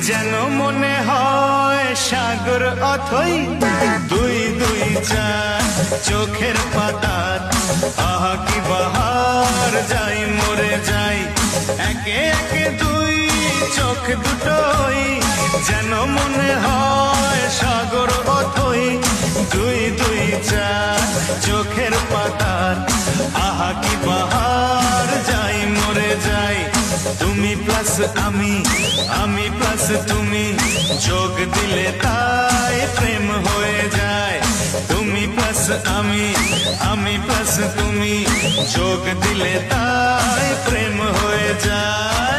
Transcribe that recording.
যেন মনে হয় সাগর অথই দুই দুই চার চোখের পাতার আহা কি বাহার যাই মরে যাই একে একে দুই চোখ দুটোই যেন মনে হয় সাগর অথই দুই দুই চার চোখের পাতার আহা কি বাহার যাই মরে যাই তুমি প্লাস আমি প্লাস তুমি যোগ দিলে তাই প্রেম হয়ে যায় তুমি প্লাস আমি প্লাস তুমি যোগ দিলে তাই প্রেম হয়ে যায়